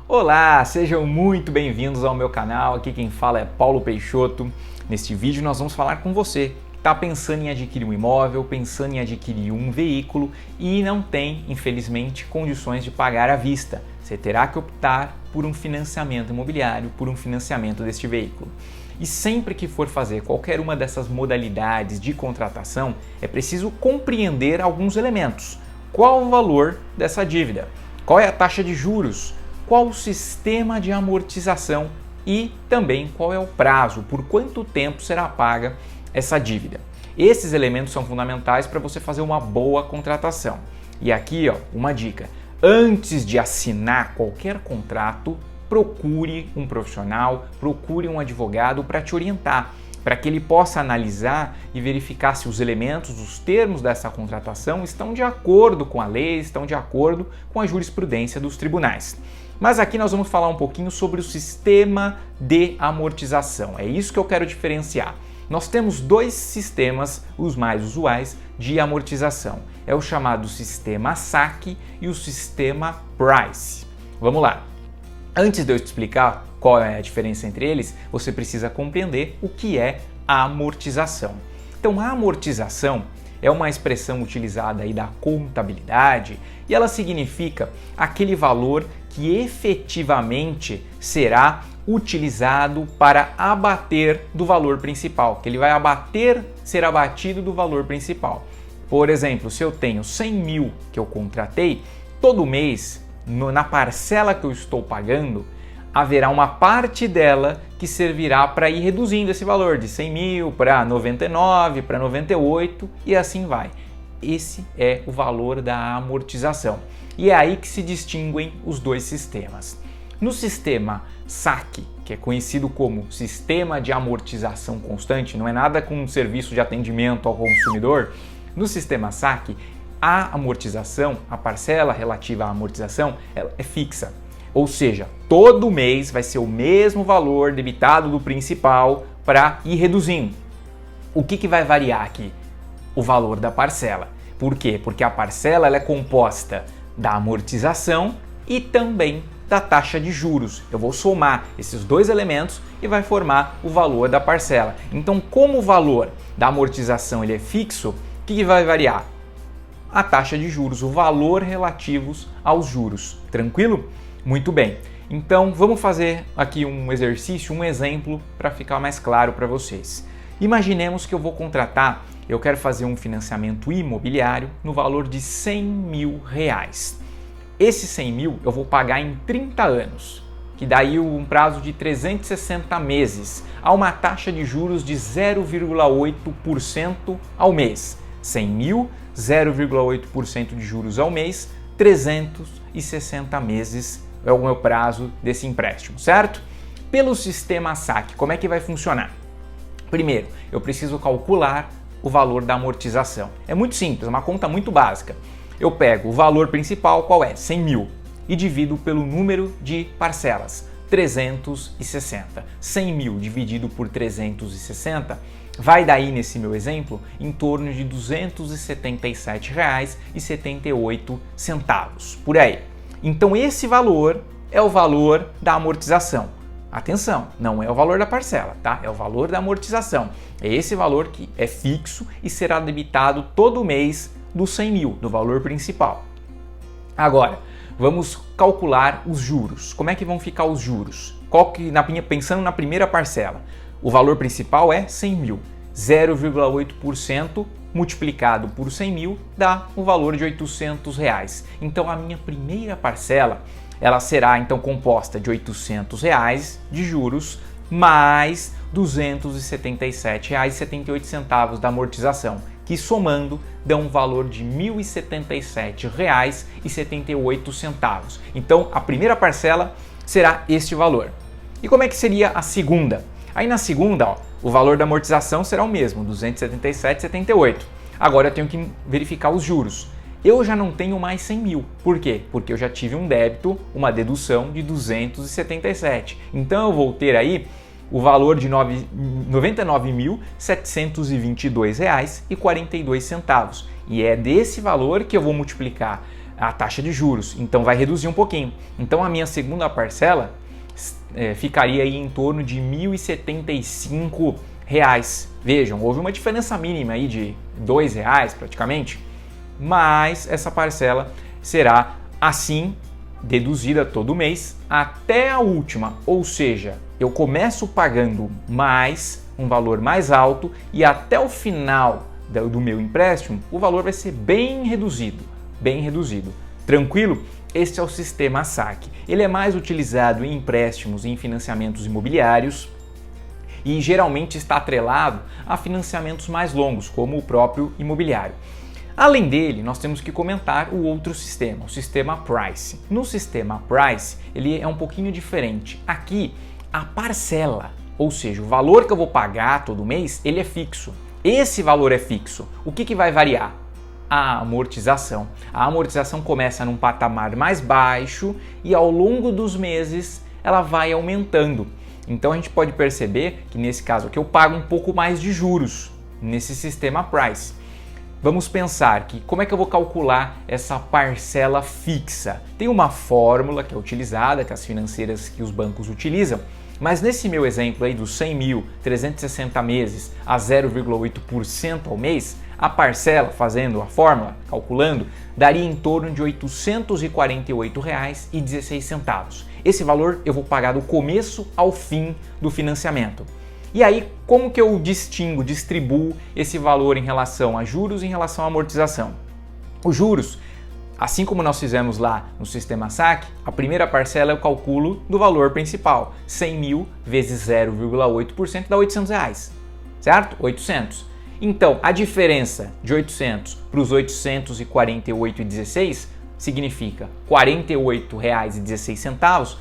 Olá, sejam muito bem-vindos ao meu canal. Aqui quem fala é Paulo Peixoto. Neste vídeo nós vamos falar com você que está pensando em adquirir um imóvel, pensando em adquirir um veículo e não tem, infelizmente, condições de pagar à vista. Você terá que optar por um financiamento imobiliário, por um financiamento deste veículo. E sempre que for fazer qualquer uma dessas modalidades de contratação, é preciso compreender alguns elementos. Qual o valor dessa dívida? Qual é a taxa de juros? Qual o sistema de amortização e também qual é o prazo, por quanto tempo será paga essa dívida. Esses elementos são fundamentais para você fazer uma boa contratação. E aqui, uma dica: antes de assinar qualquer contrato, procure um profissional, procure um advogado para te orientar, para que ele possa analisar e verificar se os elementos, os termos dessa contratação estão de acordo com a lei, estão de acordo com a jurisprudência dos tribunais. Mas aqui nós vamos falar um pouquinho sobre o sistema de amortização. É isso que eu quero diferenciar. Nós temos dois sistemas, os mais usuais, de amortização. É o chamado sistema SAC e o sistema Price. Vamos lá. Antes de eu te explicar qual é a diferença entre eles, você precisa compreender o que é a amortização. Então, a amortização é uma expressão utilizada aí da contabilidade e ela significa aquele valor que efetivamente será utilizado para abater do valor principal, que ele vai ser abatido do valor principal. Por exemplo, se eu tenho 100 mil que eu contratei, todo mês, na parcela que eu estou pagando, haverá uma parte dela que servirá para ir reduzindo esse valor de 100 mil para 99, para 98 e assim vai. Esse é o valor da amortização. E é aí que se distinguem os dois sistemas. No sistema SAC, que é conhecido como Sistema de Amortização Constante, não é nada com um serviço de atendimento ao consumidor. No sistema SAC, a amortização, a parcela relativa à amortização, ela é fixa. Ou seja, todo mês vai ser o mesmo valor debitado do principal para ir reduzindo. O que vai variar aqui? O valor da parcela. Por quê? Porque a parcela ela é composta da amortização e também da taxa de juros. Eu vou somar esses dois elementos e vai formar o valor da parcela. Então, como o valor da amortização ele é fixo, o que vai variar? A taxa de juros, o valor relativos aos juros. Tranquilo? Muito bem. Então, vamos fazer aqui um exercício, um exemplo para ficar mais claro para vocês. Imaginemos que eu quero fazer um financiamento imobiliário no valor de 100 mil reais. Esse 100 mil eu vou pagar em 30 anos, que daí um prazo de 360 meses, a uma taxa de juros de 0,8% ao mês. 100 mil, 0,8% de juros ao mês, 360 meses é o meu prazo desse empréstimo, certo? Pelo sistema SAC, como é que vai funcionar? Primeiro, eu preciso calcular o valor da amortização. É muito simples, é uma conta muito básica. Eu pego o valor principal, qual é? 100 mil, e divido pelo número de parcelas, 360. 100 mil dividido por 360 vai daí, nesse meu exemplo, em torno de R$ 277,78, por aí. Então esse valor é o valor da amortização. Atenção, não é o valor da parcela, tá? É o valor da amortização. É esse valor que é fixo e será debitado todo mês dos 100 mil, do valor principal. Agora, vamos calcular os juros. Como é que vão ficar os juros? Pensando na primeira parcela, o valor principal é 100 mil. 0,8% multiplicado por 100 mil dá o valor de R$ 800. Então, a minha primeira parcela ela será então composta de R$ 800 de juros mais R$ 277,78 da amortização, que somando dão um valor de R$ 1.077,78. Então, a primeira parcela será este valor. E como é que seria a segunda? Aí na segunda, o valor da amortização será o mesmo, R$ 277,78. Agora eu tenho que verificar os juros. Eu já não tenho mais 100 mil. Por quê? Porque eu já tive um débito, uma dedução de 277. Então eu vou ter aí o valor de R$ 99.722,42. E é desse valor que eu vou multiplicar a taxa de juros, então vai reduzir um pouquinho. Então a minha segunda parcela ficaria aí em torno de R$ 1.075. Vejam, houve uma diferença mínima aí de R$ 2 praticamente, mas essa parcela será assim deduzida todo mês até a última, ou seja, eu começo pagando mais, um valor mais alto, e até o final do meu empréstimo o valor vai ser bem reduzido, bem reduzido. Tranquilo? Este é o sistema saque. Ele é mais utilizado em empréstimos e em financiamentos imobiliários e geralmente está atrelado a financiamentos mais longos, como o próprio imobiliário. Além dele, nós temos que comentar o outro sistema, o sistema Price. No sistema Price, ele é um pouquinho diferente. Aqui, a parcela, ou seja, o valor que eu vou pagar todo mês, ele é fixo. Esse valor é fixo. O que vai variar? A amortização. A amortização começa num patamar mais baixo e ao longo dos meses ela vai aumentando. Então a gente pode perceber que nesse caso aqui eu pago um pouco mais de juros nesse sistema Price. Vamos pensar que como é que eu vou calcular essa parcela fixa? Tem uma fórmula que é utilizada, que as financeiras, que os bancos utilizam, mas nesse meu exemplo aí dos 100 mil, 360 meses a 0,8% ao mês, a parcela, fazendo a fórmula, calculando, daria em torno de R$ 848,16. Esse valor eu vou pagar do começo ao fim do financiamento. E aí, como que eu distribuo esse valor em relação a juros e em relação à amortização? Os juros, assim como nós fizemos lá no sistema saque, a primeira parcela eu calculo do valor principal. 100 mil vezes 0,8% dá R$ 800, certo? 800. Então, a diferença de 800 para os 848,16 significa R$ 48,16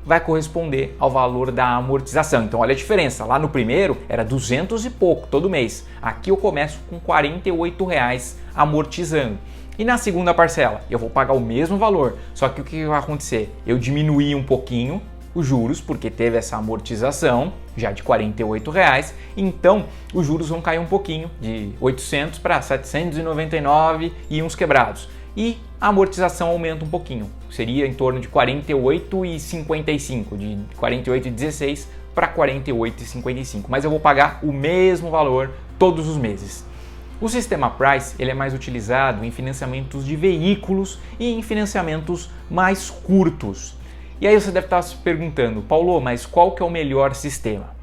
vai corresponder ao valor da amortização. Então, olha a diferença. Lá no primeiro era 200 e pouco todo mês. Aqui eu começo com R$ 48,00 amortizando. E na segunda parcela, eu vou pagar o mesmo valor, só que o que vai acontecer? Eu diminuí um pouquinho os juros, porque teve essa amortização já de R$ 48,00, então os juros vão cair um pouquinho, de 800 para 799 e uns quebrados. E a amortização aumenta um pouquinho, seria em torno de R$ 48,55, de R$ 48,16 para R$ 48,55, mas eu vou pagar o mesmo valor todos os meses. O sistema Price ele é mais utilizado em financiamentos de veículos e em financiamentos mais curtos. E aí você deve estar se perguntando, Paulo, mas qual que é o melhor sistema?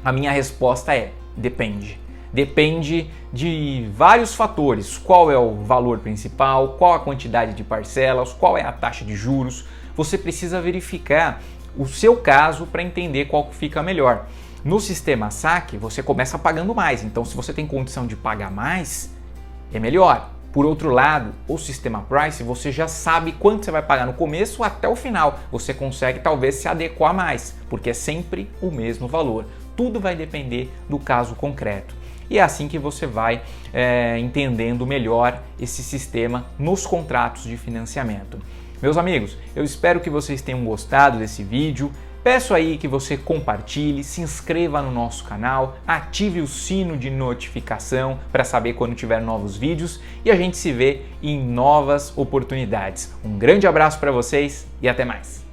A minha resposta é, depende. Depende de vários fatores, qual é o valor principal, qual a quantidade de parcelas, qual é a taxa de juros. Você precisa verificar o seu caso para entender qual que fica melhor. No sistema saque, você começa pagando mais, então se você tem condição de pagar mais, é melhor. Por outro lado, o sistema Price, você já sabe quanto você vai pagar no começo até o final. Você consegue talvez se adequar mais, porque é sempre o mesmo valor. Tudo vai depender do caso concreto. E é assim que você vai entendendo melhor esse sistema nos contratos de financiamento. Meus amigos, eu espero que vocês tenham gostado desse vídeo. Peço aí que você compartilhe, se inscreva no nosso canal, ative o sino de notificação para saber quando tiver novos vídeos e a gente se vê em novas oportunidades. Um grande abraço para vocês e até mais!